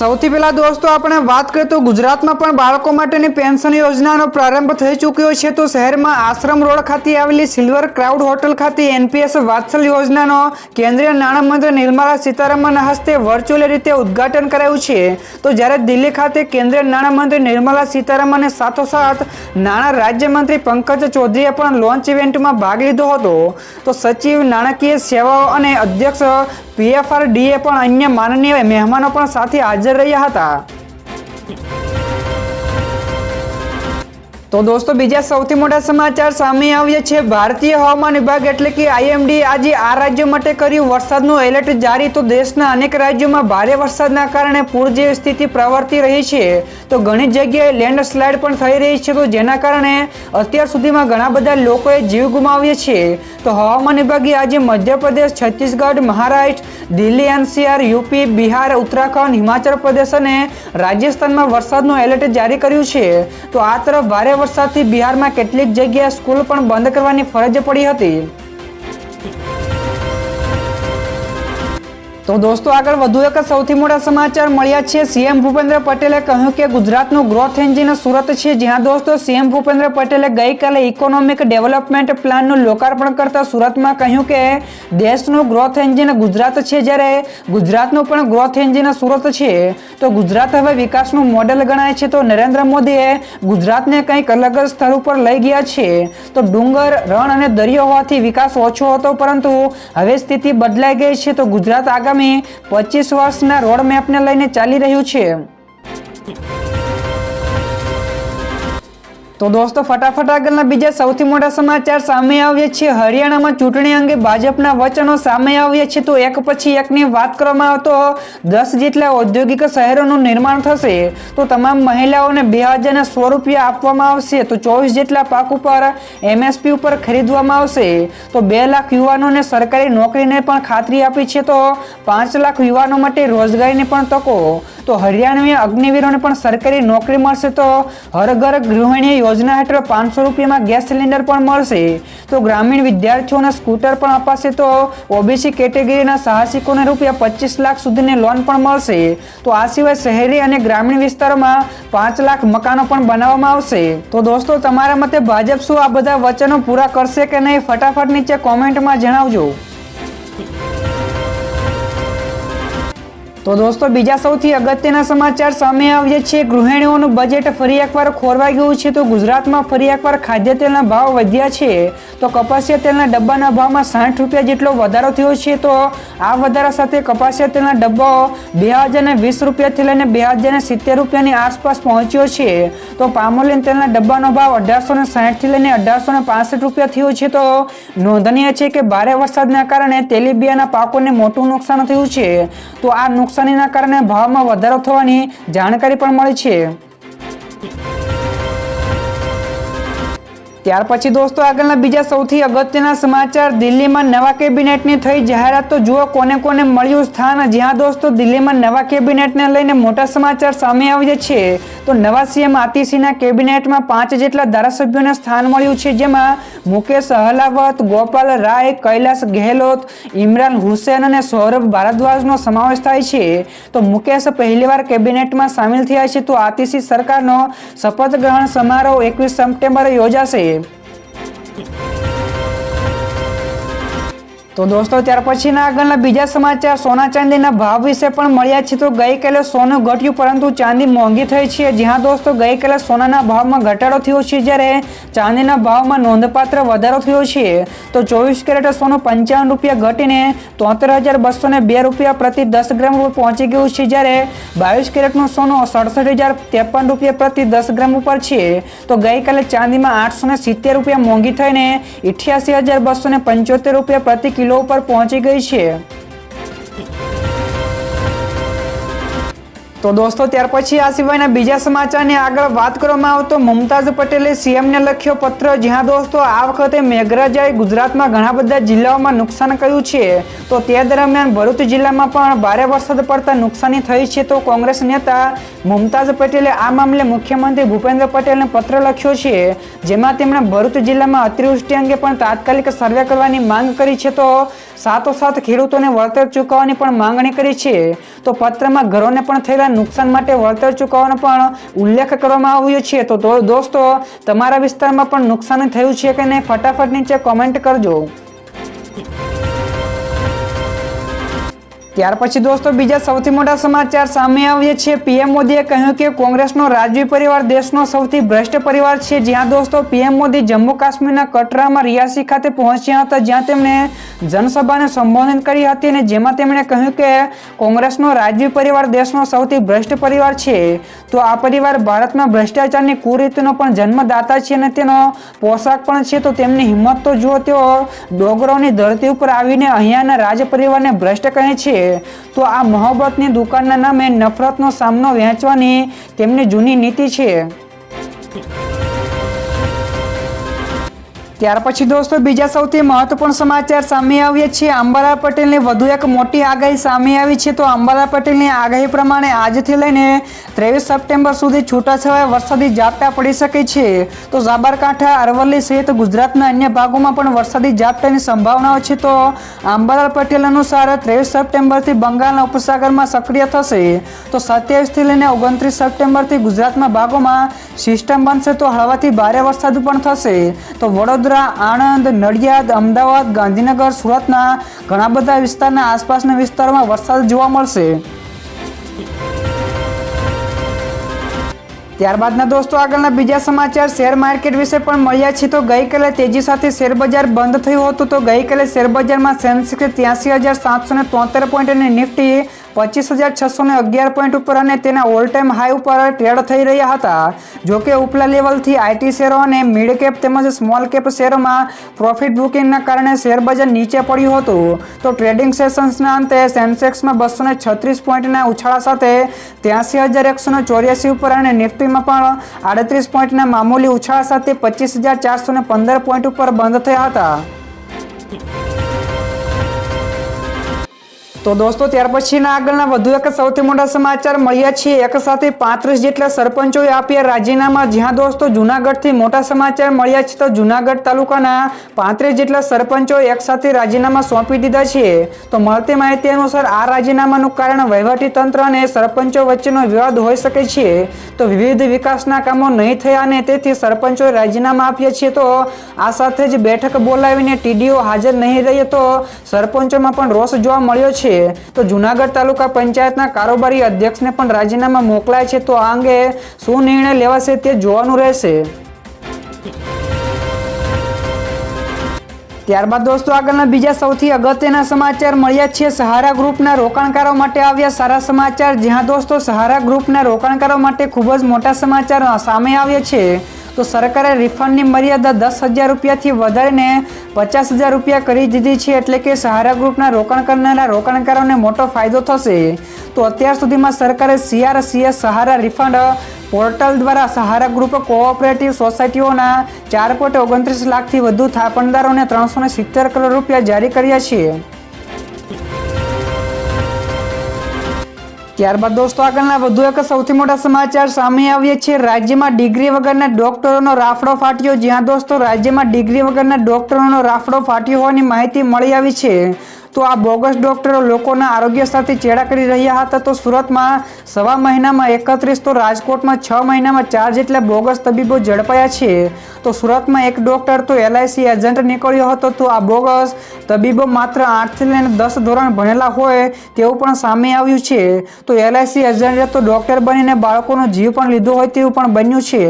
સૌથી પહેલા દોસ્તો આપણે વાત કરીએ તો ગુજરાતમાં પણ બાળકો માટેની પેન્શન યોજનાનો પ્રારંભ થઈ ચૂક્યો છે। તો શહેરમાં આશ્રમ રોડ ખાતે આવેલી સિલ્વર ક્રાઉડ હોટલ ખાતે એનપીએસ વાત્સલ્ય યોજનાનો કેન્દ્રીય નાણામંત્રી નિર્મલા સીતારમણના હસ્તે વર્ચ્યુઅલ રીતે ઉદ્ઘાટન કરાયું છે। તો જ્યારે દિલ્હી ખાતે કેન્દ્રીય નાણામંત્રી નિર્મલા સીતારમણે સાથોસાથ નાણાં રાજ્યમંત્રી પંકજ ચૌધરીએ પણ લોન્ચ ઇવેન્ટમાં ભાગ લીધો હતો। તો સચિવ નાણાકીય સેવાઓ અને અધ્યક્ષ પીએફઆરડીએ પણ અન્ય માનનીય મહેમાનો પણ સાથે હાજર રહ્યા હતા। તો દોસ્તો બીજા સૌથી મોટા સમાચાર સામે આવ્યા છે। ભારતીય હવામાન વિભાગ એટલે કે આઈએમડી આજે આ રાજ્યો માટે કર્યું વરસાદનું એલર્ટ જારી। તો દેશના અનેક રાજ્યોમાં ભારે વરસાદના કારણે પૂર જેવી સ્થિતિ પ્રવર્તી રહી છે। તો ઘણી જગ્યાએ લેન્ડસ્લાઇડ પણ થઈ રહી છે, તો જેના કારણે અત્યાર સુધીમાં ઘણા બધા લોકોએ જીવ ગુમાવ્યા છે। તો હવામાન વિભાગે આજે મધ્યપ્રદેશ, છત્તીસગઢ, મહારાષ્ટ્ર, દિલ્હી એનસીઆર, યુપી, બિહાર, ઉત્તરાખંડ, હિમાચલ પ્રદેશ અને રાજસ્થાનમાં વરસાદનું એલર્ટ જારી કર્યું છે। તો આ તરફ ભારે વરસાદથી બિહારમાં કેટલીક જગ્યાએ સ્કૂલ પણ બંધ કરવાની ફરજ પડી હતી। તો દોસ્તો આગળ વધુ એક સૌથી મોટા સમાચાર મળ્યા છે। સીએમ ભૂપેન્દ્ર પટેલે કહ્યું કે ગુજરાતનું ગ્રોથ એન્જિન સુરત છે। જ્યાં દોસ્તો સીએમ ભૂપેન્દ્ર પટેલે ગઈકાલે ઇકોનોમિક ડેવલપમેન્ટ પ્લાનનું લોકાર્પણ કરતા સુરતમાં કહ્યું કે દેશનું ગ્રોથ એન્જિન ગુજરાત છે, જ્યારે ગુજરાતનું પણ ગ્રોથ એન્જિન સુરત છે। તો ગુજરાત હવે વિકાસનું મોડેલ ગણાય છે। તો નરેન્દ્ર મોદીએ ગુજરાતને કંઈક અલગ જ સ્તર ઉપર લઈ ગયા છે। તો ડુંગર, રણ અને દરિયો હોવાથી વિકાસ ઓછો હતો, પરંતુ હવે સ્થિતિ બદલાઈ ગઈ છે। તો ગુજરાત આગામી 25 વર્ષના રોડ મેપને લઈને ચાલી રહ્યું છે। તો દોસ્તો ફટાફટ આગળના બીજા સૌથી મોટા સમાચાર સામે આવ્યા છે। હરિયાણામાં ચૂંટણી અંગે ભાજપના વચનો સામે આવ્યા છે। તો એક પછી એકની વાત કરવામાં આવે તો 10 જેટલા ઔદ્યોગિક શહેરોનું નિર્માણ થશે। તો તમામ મહિલાઓને 2100 રૂપિયા આપવામાં આવશે। તો 24 જેટલા પાક ઉપર એમએસપી ઉપર ખરીદવામાં આવશે। તો 2 લાખ યુવાનોને સરકારી નોકરીને પણ ખાતરી આપી છે। તો 5 લાખ યુવાનો માટે રોજગારીની પણ તકો। તો હરિયાણવી અગ્નિવીરોને પણ સરકારી નોકરી મળશે। તો હર ઘર ગૃહિણી યોજના હેઠળ 500 રૂપિયામાં ગેસ સિલિન્ડર પણ મળશે। તો ગ્રામીણ વિદ્યાર્થીઓને સ્કૂટર પણ અપાશે। તો ઓબીસી કેટેગરીના સાહસિકોને રૂપિયા 25 લાખ સુધીની લોન પણ મળશે। તો આ સિવાય શહેરી અને ગ્રામીણ વિસ્તારોમાં 5 લાખ મકાનો પણ બનાવવામાં આવશે। તો દોસ્તો તમારા મતે ભાજપ શું આ બધા વચનો પૂરા કરશે કે નહીં, ફટાફટ નીચે કોમેન્ટમાં જણાવજો। તો દોસ્તો બીજા સૌથી અગત્યના સમાચાર સામે આવ્યા છે। ગૃહિણીઓનું બજેટ ફરી એકવાર ખોરવાઈ ગયું છે। તો ગુજરાતમાં ફરી એકવાર ખાદ્ય તેલના ભાવ વધ્યા છે। તો કપાસિયા તેલના ડબ્બાના ભાવમાં 60 રૂપિયા જેટલો વધારો થયો છે। તો આ વધારા સાથે કપાસિયા તેલના ડબ્બો 2020 રૂપિયાથી લઈને 2070 રૂપિયાની આસપાસ પહોંચ્યો છે। તો પામોલીન તેલના ડબ્બાનો ભાવ 1860 થી લઈને 1865 રૂપિયા થયો છે। તો નોંધનીય છે કે ભારે વરસાદના કારણે તેલીબિયાના પાકોને મોટું નુકસાન થયું છે। તો આ નુકસાનીના કારણે ભાવમાં વધારો થવાની જાણકારી પણ મળી છે। ત્યાર પછી દોસ્તો આગળના બીજા સૌથી અગત્યના સમાચાર, દિલ્હીમાં નવા કેબિનેટની થઈ જાહેરાત। તો જુઓ કોને કોને મળ્યું સ્થાન। જ્યાં દોસ્તો દિલ્હીમાં નવા કેબિનેટને લઈને મોટા સમાચાર સામે આવ્યા છે। તો નવા સીએમ આતિશીના કેબિનેટમાં 5 જેટલા ધારાસભ્યોને સ્થાન મળ્યું છે, જેમાં મુકેશ અહલાવત, ગોપાલ રાય, કૈલાશ ગેહલોત, ઇમરાન હુસૈન અને સૌરભ ભારદ્વાજનો સમાવેશ થાય છે। તો મુકેશ પહેલીવાર કેબિનેટમાં સામેલ થયા છે। તો આતિશી સરકારનો શપથ ગ્રહણ સમારોહ 21 સપ્ટેમ્બરે યોજાશે। તો દોસ્તો ત્યાર પછીના આગળના બીજા સમાચાર સોના ચાંદીના ભાવ વિશે પણ મળ્યા છે। તો ગઈકાલે સોનું ઘટ્યું પરંતુ ચાંદી મોંઘી થઈ છે। જ્યાં દોસ્તો ગઈકાલે સોનાના ભાવમાં ઘટાડો થયો છે, જ્યારે ચાંદીના ભાવમાં નોંધપાત્ર વધારો થયો છે। તો 24 કેરેટ સોનું 55 રૂપિયા ઘટીને 73,202 રૂપિયા પ્રતિ 10 ગ્રામ ઉપર પહોંચી ગયું છે, જ્યારે 22 કેરેટનું સોનું 67,053 રૂપિયા પ્રતિ 10 ગ્રામ ઉપર છે। તો ગઈકાલે ચાંદીમાં 870 રૂપિયા મોંઘી થઈને 88,275 રૂપિયા પ્રતિ કિલો ઉપર પહોંચી ગઈ છે। તો દોસ્તો ત્યાર પછી આ સિવાયના બીજા સમાચારની આગળ વાત કરવામાં આવે તો મુમતાઝ પટેલે સીએમને લખ્યો પત્ર। જ્યાં દોસ્તો આ વખતે મેઘરાજાએ ગુજરાતમાં ઘણા બધા જિલ્લાઓમાં નુકસાન કર્યું છે। તો તે દરમિયાન ભરૂચ જિલ્લામાં પણ ભારે વરસાદ પડતા નુકસાની થઈ છે। તો કોંગ્રેસ નેતા મુમતાઝ પટેલે આ મામલે મુખ્યમંત્રી ભૂપેન્દ્ર પટેલને પત્ર લખ્યો છે, જેમાં તેમણે ભરૂચ જિલ્લામાં અતિવૃષ્ટિ અંગે પણ તાત્કાલિક સર્વે કરવાની માંગ કરી છે। તો સાથોસાથ ખેડૂતોને વળતર ચૂકવવાની પણ માંગણી કરી છે। તો પત્રમાં ઘરોને પણ થયેલા નુકસાન માટે વળતર ચૂકવવાનો પણ ઉલ્લેખ કરવામાં આવ્યો છે। તો દોસ્તો તમારા વિસ્તારમાં પણ નુકસાન થયું છે કે નહીં ફટાફટ નીચે કોમેન્ટ કરજો। ત્યાર પછી દોસ્તો બીજા સૌથી મોટા સમાચાર સામે આવ્યા છે। પીએમ મોદીએ કહ્યું કે કોંગ્રેસનો રાજવી પરિવાર દેશનો સૌથી ભ્રષ્ટ પરિવાર છે। જ્યાં દોસ્તો પીએમ મોદી જમ્મુ કાશ્મીરના કટરામાં રિયાસી ખાતે પહોંચ્યા હતા, જ્યાં તેમણે જનસભાને સંબોધન કરી હતી અને જેમાં તેમણે કહ્યું કે કોંગ્રેસનો રાજવી પરિવાર દેશનો સૌથી ભ્રષ્ટ પરિવાર છે। તો આ પરિવાર ભારતમાં ભ્રષ્ટાચારની કુરીતિનો પણ જન્મદાતા છે અને તેનો પોશાક પણ છે। તો તેમની હિંમત તો જુઓ, તેઓ ડોગરોની ધરતી ઉપર આવીને અહીંયાના રાજ પરિવારને ભ્રષ્ટ કહે છે। તો આ મોહબ્બતની દુકાનના નામે નફરતનો સામનો વહેંચવાની તેમની જૂની નીતિ છે। ત્યાર પછી દોસ્તો બીજા સૌથી મહત્વપૂર્ણ સમાચાર સામે આવ્યા છે। અંબાલાલ પટેલની વધુ એક મોટી આગાહી સામે આવી છે। તો અંબાલાલ પટેલની આગાહી પ્રમાણે આજથી લઈને 23 સપ્ટેમ્બર સુધી છૂટાછવાયા વરસાદી ઝાપટા પડી શકે છે। તો સાબરકાંઠા, અરવલ્લી સહિત ગુજરાતના અન્ય ભાગોમાં પણ વરસાદી ઝાપટાની સંભાવનાઓ છે। તો અંબાલાલ પટેલ અનુસાર 23 સપ્ટેમ્બરથી બંગાળના ઉપસાગરમાં સક્રિય થશે। તો 27થી લઈને 29 સપ્ટેમ્બરથી ગુજરાતમાં ભાગોમાં સિસ્ટમ બનશે। તો હળવાથી ભારે વરસાદ પણ થશે। તો વડોદરા, આણંદ, નડિયાદ, અમદાવાદ, ગાંધીનગર, સુરતના ઘણા બધા વિસ્તારના આસપાસના વિસ્તારોમાં વરસાદ જોવા મળશે। ત્યારબાદના દોસ્તો આગળના બીજા સમાચાર શેર માર્કેટ વિશે પણ મળ્યા છે। તો ગઈકાલે તેજી સાથે શેર બજાર બંધ થયું હતું। તો ગઈકાલે શેર બજારમાં સેન્સેક્સ 83,773 પોઈન્ટ અને નિફ્ટી 25,611 પોઈન્ટ ઉપર અને તેના ઓલ ટાઈમ હાઈ ઉપર ટ્રેડ થઈ રહ્યા હતા। જોકે ઉપલા લેવલથી આઈટી શેરો અને મિડ કેપ તેમજ સ્મોલ કેપ શેરોમાં પ્રોફિટ બુકિંગના કારણે શેર બજાર નીચે પડ્યું હતું। તો ટ્રેડિંગ સેશન્સના અંતે સેન્સેક્સમાં 236 પોઈન્ટના ઉછાળા સાથે 83,184 ઉપર અને નિફ્ટીમાં પણ 38 પોઈન્ટના મામૂલી ઉછાળા સાથે 25,415 પોઈન્ટ ઉપર બંધ થયા હતા। તો દોસ્તો ત્યાર પછીના આગળના વધુ એક સૌથી મોટા સમાચાર મળ્યા છે। એક સાથે 35 જેટલા સરપંચોએ આપ્યા રાજીનામા। જ્યાં દોસ્તો જૂનાગઢથી મોટા સમાચાર મળ્યા છે। તો જૂનાગઢ તાલુકાના 35 જેટલા સરપંચોએ એક સાથે રાજીનામા સોંપી દીધા છે। તો મળતી માહિતી અનુસાર આ રાજીનામાનું કારણ વહીવટી તંત્ર અને સરપંચો વચ્ચેનો વિવાદ હોઈ શકે છે। તો વિવિધ વિકાસના કામો નહીં થયા અને તેથી સરપંચોએ રાજીનામા આપ્યા છે। તો આ સાથે જ બેઠક બોલાવીને ટીડીઓ હાજર નહીં રહે તો સરપંચોમાં પણ રોષ જોવા મળ્યો છે। તો જૂનાગઢ તાલુકા પંચાયતના કારોબારી અધ્યક્ષને પણ રાજીનામા મોકલાય છે। તો આ અંગે શું નિર્ણય લેવાશે તે જોવાનું રહેશે। ત્યારબાદ દોસ્તો આગળના બીજા સૌથી અગત્યના સમાચાર મળ્યા છે। સહારા ગ્રુપના રોકાણકારો માટે આવ્યા સારા સમાચાર। જ્યાં દોસ્તો સહારા ગ્રુપના રોકાણકારો માટે ખૂબ જ મોટા સમાચાર સામે આવ્યા છે। તો સરકારે રિફંડની મર્યાદા 10,000 રૂપિયાથી વધારીને 50,000 રૂપિયા કરી દીધી છે। એટલે કે સહારા ગ્રુપના રોકાણ કરનારા રોકાણકારોને મોટો ફાયદો થશે। તો અત્યાર સુધીમાં સરકારે CRCS સહારા રિફંડ પોર્ટલ દ્વારા સહારા ગ્રુપ કોઓપરેટિવ સોસાયટીઓના 4.29 લાખથી વધુ થાપણદારોને 370 કરોડ રૂપિયા જારી કર્યા છે। ત્યારબાદ દોસ્તો આગળના વધુ એક સૌથી મોટા સમાચાર સામે આવ્યા છે। રાજ્યમાં ડિગ્રી વગરના ડોક્ટરોનો રાફડો ફાટ્યો। જ્યાં દોસ્તો રાજ્યમાં ડિગ્રી વગરના ડોક્ટરોનો રાફડો ફાટ્યો હોવાની માહિતી મળી આવી છે। તો આ બોગસ ડોક્ટરો લોકોના આરોગ્ય સાથે ચેડા કરી રહ્યા હતા। તો સુરતમાં 1.5 મહિનામાં 31, તો રાજકોટમાં 6 મહિનામાં 4 જેટલા બોગસ તબીબો ઝડપાયા છે। તો સુરતમાં એક ડોક્ટર તો LIC એજન્ટ નીકળ્યો હતો। તો આ બોગસ તબીબો માત્ર 8 થી લઈને 10 ધોરણ ભણેલા હોય તેવું પણ સામે આવ્યું છે। તો LIC એજન્ટે તો ડોક્ટર બનીને બાળકોનો જીવ પણ લીધો હોય તેવું પણ બન્યું છે।